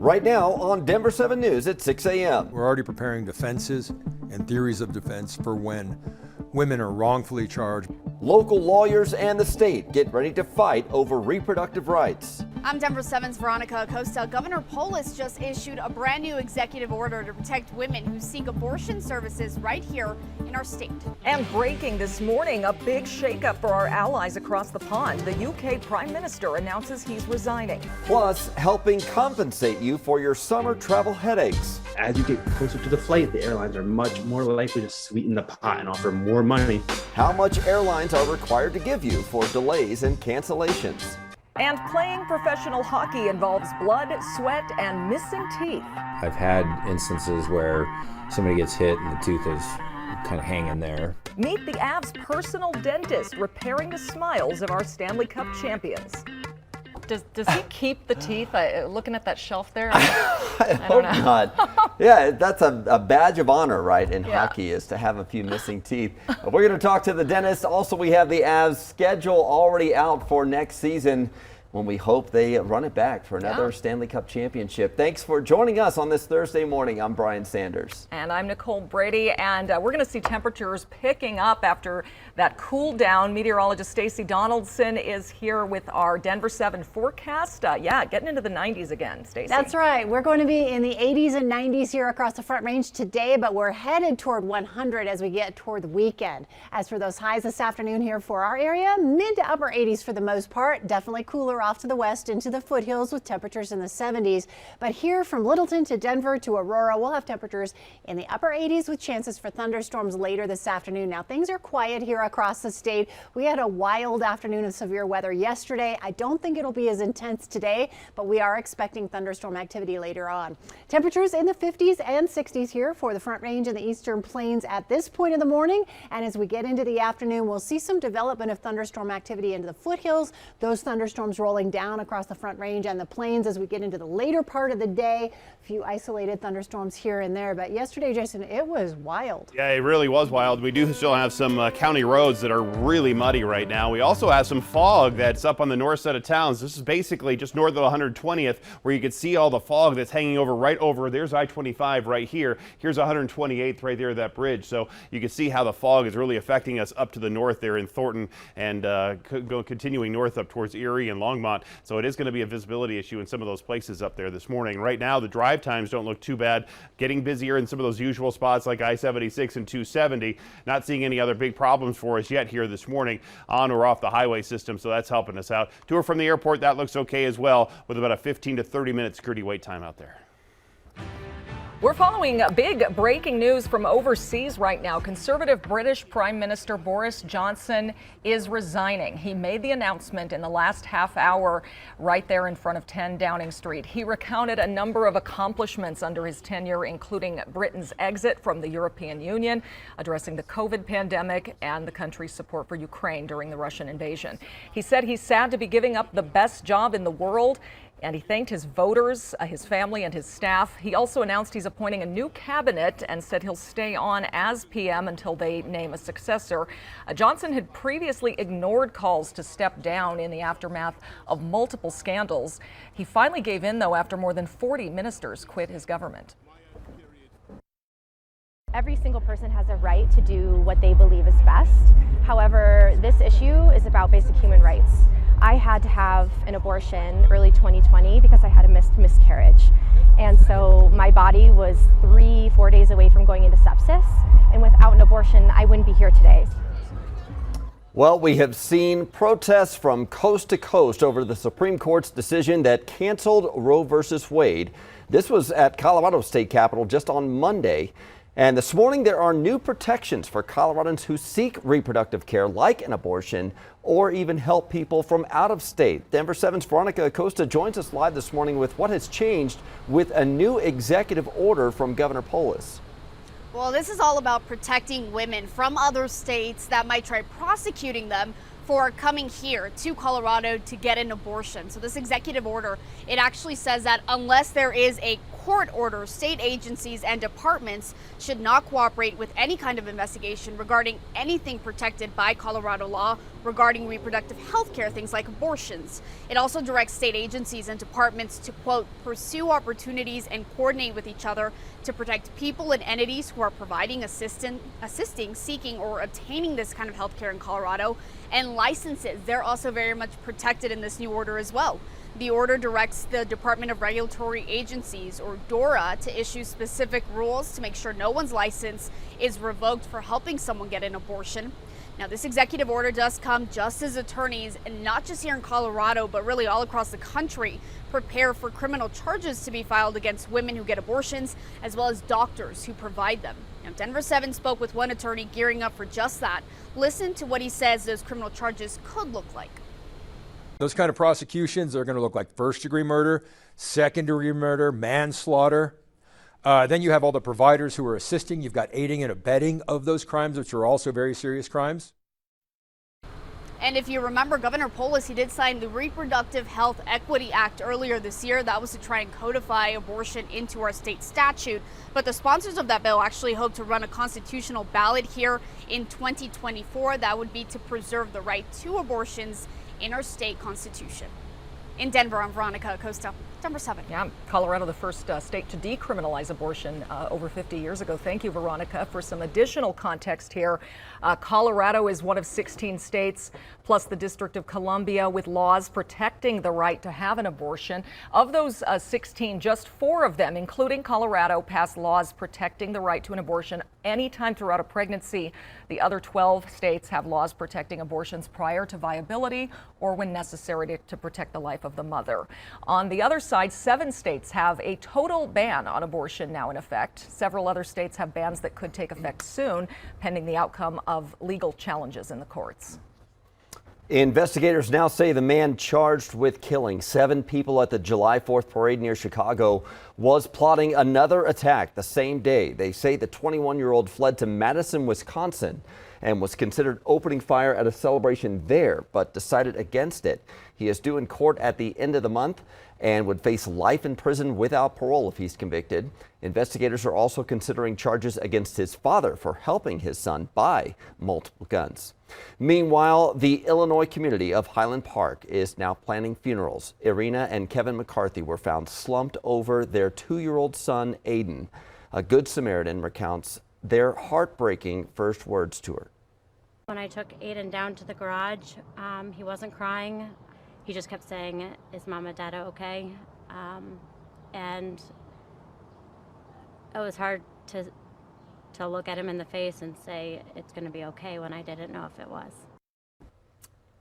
Right now on Denver 7 News at 6 a.m. We're already preparing defenses and theories of defense for when women are wrongfully charged. Local lawyers and the state get ready to fight over reproductive rights. I'm Denver 7's Veronica Acosta. Governor Polis just issued a brand new executive order to protect women who seek abortion services right here in our state. And breaking this morning, a big shakeup for our allies across the pond. The UK Prime Minister announces he's resigning. Plus, helping compensate you for your summer travel headaches. As you get closer to the flight, the airlines are much more likely to sweeten the pot and offer more money. How much airlines are required to give you for delays and cancellations. And playing professional hockey involves blood, sweat, and missing teeth. I've had instances where somebody gets hit and the tooth is kind of hanging there. Meet the Avs personal dentist repairing the smiles of our Stanley Cup champions. Does he keep the teeth? Looking at that shelf there, I hope not. Yeah, that's a badge of honor, right, in hockey, is to have a few missing teeth. We're going to talk to the dentist. Also, we have the Avs schedule already out for next season, when we hope they run it back for another Stanley Cup championship. Thanks for joining us on this Thursday morning. I'm Brian Sanders. And I'm Nicole Brady, and we're going to see temperatures picking up after that cool down. Meteorologist Stacey Donaldson is here with our Denver 7 forecast. Getting into the 90s again, Stacey. That's right. We're going to be in the 80s and 90s here across the Front Range today, but we're headed toward 100 as we get toward the weekend. As for those highs this afternoon here for our area, mid to upper 80s for the most part. Definitely cooler off to the west into the foothills with temperatures in the 70s. But here from Littleton to Denver to Aurora, we'll have temperatures in the upper 80s with chances for thunderstorms later this afternoon. Now things are quiet here across the state. We had a wild afternoon of severe weather yesterday. I don't think it'll be as intense today, but we are expecting thunderstorm activity later on. Temperatures in the 50s and 60s here for the Front Range and the Eastern Plains at this point in the morning. And as we get into the afternoon, we'll see some development of thunderstorm activity into the foothills. Those thunderstorms rolling down across the Front Range and the Plains as we get into the later part of the day. A few isolated thunderstorms here and there, but yesterday, Jason, it was wild. Yeah, it really was wild. We do still have some county roads that are really muddy right now. We also have some fog that's up on the north side of towns. This is basically just north of 120th, where you can see all the fog that's hanging right over. There's I-25 right here. Here's 128th right there, that bridge. So you can see how the fog is really affecting us up to the north there in Thornton and continuing north up towards Erie and Longmont. So it is going to be a visibility issue in some of those places up there this morning. Right now, the drive times don't look too bad. Getting busier in some of those usual spots like I-76 and 270. Not seeing any other big problems for us yet here this morning on or off the highway system, so that's helping us out. To or from the airport, that looks okay as well, with about a 15 to 30 minute security wait time out there. We're following big breaking news from overseas right now. Conservative British Prime Minister Boris Johnson is resigning. He made the announcement in the last half hour right there in front of 10 Downing Street. He recounted a number of accomplishments under his tenure, including Britain's exit from the European Union, addressing the COVID pandemic, and the country's support for Ukraine during the Russian invasion. He said he's sad to be giving up the best job in the world, and he thanked his voters, his family, and his staff. He also announced he's appointing a new cabinet and said he'll stay on as PM until they name a successor. Johnson had previously ignored calls to step down in the aftermath of multiple scandals. He finally gave in, though, after more than 40 ministers quit his government. Every single person has a right to do what they believe is best. However, this issue is about basic human rights. I had to have an abortion early 2020 because I had a miscarriage. And so my body was 3-4 days away from going into sepsis. And without an abortion, I wouldn't be here today. Well, we have seen protests from coast to coast over the Supreme Court's decision that canceled Roe versus Wade. This was at Colorado State Capitol just on Monday. And this morning, there are new protections for Coloradans who seek reproductive care like an abortion or even help people from out of state. Denver 7's Veronica Acosta joins us live this morning with what has changed with a new executive order from Governor Polis. Well, this is all about protecting women from other states that might try prosecuting them for coming here to Colorado to get an abortion. So this executive order, it actually says that unless there is a court order state agencies and departments should not cooperate with any kind of investigation regarding anything protected by Colorado law regarding reproductive health care, things like abortions. It also directs state agencies and departments to, quote, pursue opportunities and coordinate with each other to protect people and entities who are providing assisting, seeking, or obtaining this kind of health care in Colorado. And licenses, they're also very much protected in this new order as well. The order directs the Department of Regulatory Agencies, or DORA, to issue specific rules to make sure no one's license is revoked for helping someone get an abortion. Now, this executive order does come just as attorneys, and not just here in Colorado, but really all across the country, prepare for criminal charges to be filed against women who get abortions, as well as doctors who provide them. Now, Denver 7 spoke with one attorney gearing up for just that. Listen to what he says those criminal charges could look like. Those kind of prosecutions are going to look like first-degree murder, second-degree murder, manslaughter. Then you have all the providers who are assisting. You've got aiding and abetting of those crimes, which are also very serious crimes. And if you remember, Governor Polis, he did sign the Reproductive Health Equity Act earlier this year. That was to try and codify abortion into our state statute. But the sponsors of that bill actually hope to run a constitutional ballot here in 2024. That would be to preserve the right to abortions in our state constitution. In Denver, I'm Veronica Acosta, Denver 7. Yeah, Colorado, the first state to decriminalize abortion over 50 years ago. Thank you, Veronica. For some additional context here, Colorado is one of 16 states, plus the District of Columbia, with laws protecting the right to have an abortion. Of those 16, just 4 of them, including Colorado, passed laws protecting the right to an abortion anytime throughout a pregnancy. The other 12 states have laws protecting abortions prior to viability or when necessary to protect the life of the mother. On the other side, 7 states have a total ban on abortion now in effect. Several other states have bans that could take effect soon, pending the outcome of legal challenges in the courts. Investigators now say the man charged with killing 7 people at the July 4th parade near Chicago was plotting another attack the same day. They say the 21-year-old fled to Madison, Wisconsin, and was considered opening fire at a celebration there, but decided against it. He is due in court at the end of the month and would face life in prison without parole if he's convicted. Investigators are also considering charges against his father for helping his son buy multiple guns. Meanwhile, the Illinois community of Highland Park is now planning funerals. Irina and Kevin McCarthy were found slumped over their 2-year-old son, Aiden. A Good Samaritan recounts their heartbreaking first words to her. When I took Aiden down to the garage, he wasn't crying. He just kept saying, "Is Mama Dada okay?" And it was hard to look at him in the face and say it's going to be okay when I didn't know if it was.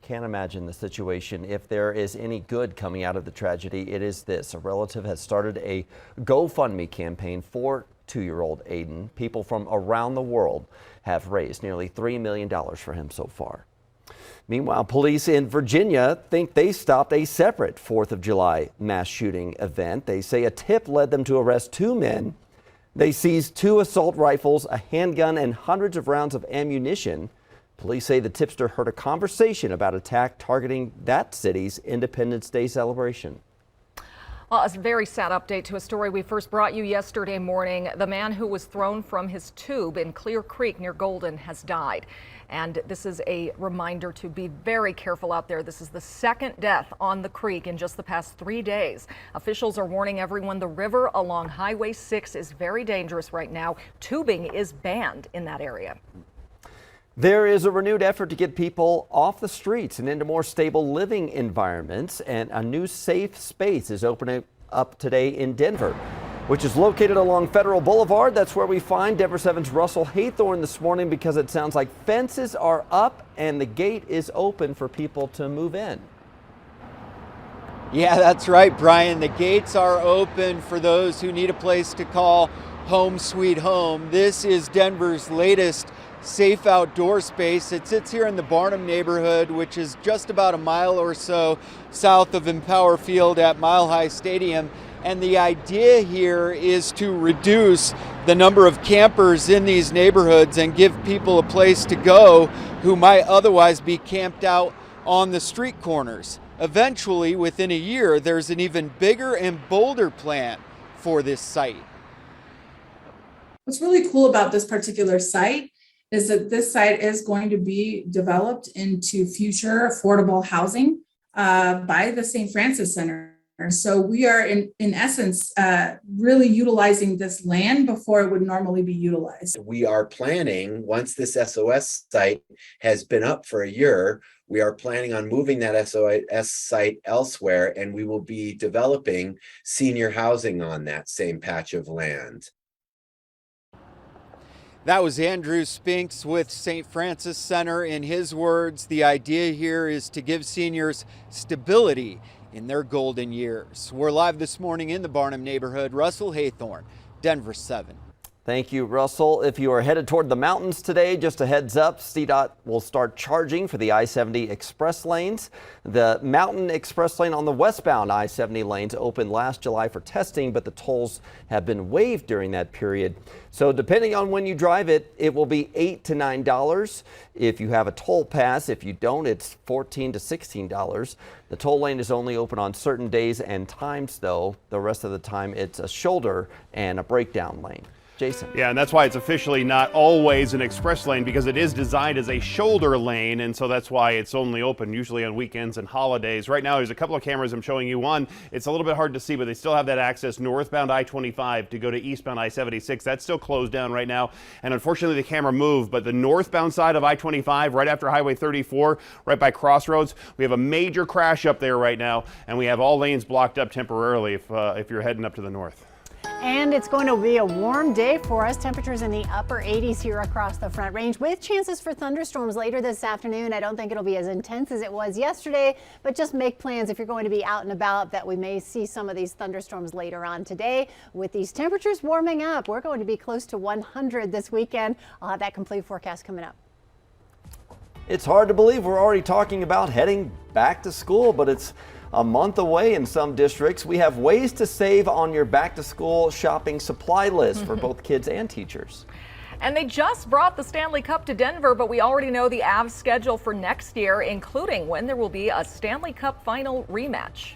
Can't imagine the situation. If there is any good coming out of the tragedy, it is this. A relative has started a GoFundMe campaign for 2-year-old Aiden. People from around the world have raised nearly $3 million for him so far. Meanwhile, police in Virginia think they stopped a separate 4th of July mass shooting event. They say a tip led them to arrest 2 men. They seized 2 assault rifles, a handgun, and hundreds of rounds of ammunition. Police say the tipster heard a conversation about attack targeting that city's Independence Day celebration. Well, a very sad update to a story we first brought you yesterday morning. The man who was thrown from his tube in Clear Creek near Golden has died. And this is a reminder to be very careful out there. This is the 2nd death on the creek in just the past 3 days. Officials are warning everyone the river along Highway 6 is very dangerous right now. Tubing is banned in that area. There is a renewed effort to get people off the streets and into more stable living environments, and a new safe space is opening up today in Denver, which is located along Federal Boulevard. That's where we find Denver 7's Russell Haythorne this morning, because it sounds like fences are up and the gate is open for people to move in. Yeah, that's right, Brian. The gates are open for those who need a place to call home sweet home. This is Denver's latest safe outdoor space. It sits here in the Barnum neighborhood, which is just about a mile or so south of Empower Field at Mile High Stadium. And the idea here is to reduce the number of campers in these neighborhoods and give people a place to go who might otherwise be camped out on the street corners. Eventually, within a year, there's an even bigger and bolder plan for this site. What's really cool about this particular site is that this site is going to be developed into future affordable housing by the St. Francis Center. So we are in essence really utilizing this land before it would normally be utilized. We are planning, once this SOS site has been up for a year, we are planning on moving that SOS site elsewhere, and we will be developing senior housing on that same patch of land. That was Andrew Spinks with St. Francis Center. In his words, the idea here is to give seniors stability in their golden years. We're live this morning in the Barnum neighborhood. Russell Haythorne, Denver 7. Thank you, Russell. If you are headed toward the mountains today, just a heads up, CDOT will start charging for the I-70 express lanes. The Mountain Express lane on the westbound I-70 lanes opened last July for testing, but the tolls have been waived during that period. So depending on when you drive it, it will be $8 to $9. If you have a toll pass, if you don't, it's $14 to $16. The toll lane is only open on certain days and times, though. The rest of the time, it's a shoulder and a breakdown lane. Jason. Yeah, and that's why it's officially not always an express lane, because it is designed as a shoulder lane, and so that's why it's only open usually on weekends and holidays. Right now, there's a couple of cameras I'm showing you. One, it's a little bit hard to see, but they still have that access northbound I-25 to go to eastbound I-76. That's still closed down right now, and unfortunately the camera moved, but the northbound side of I-25, right after Highway 34, right by Crossroads, we have a major crash up there right now, and we have all lanes blocked up temporarily if you're heading up to the north. And it's going to be a warm day for us. Temperatures in the upper 80s here across the Front Range with chances for thunderstorms later this afternoon. I don't think it'll be as intense as it was yesterday, but just make plans if you're going to be out and about that we may see some of these thunderstorms later on today. With these temperatures warming up, we're going to be close to 100 this weekend. I'll have that complete forecast coming up. It's hard to believe we're already talking about heading back to school, but it's a month away in some districts. We have ways to save on your back to school shopping supply list for both kids and teachers. And they just brought the Stanley Cup to Denver, but we already know the Avs schedule for next year, including when there will be a Stanley Cup final rematch.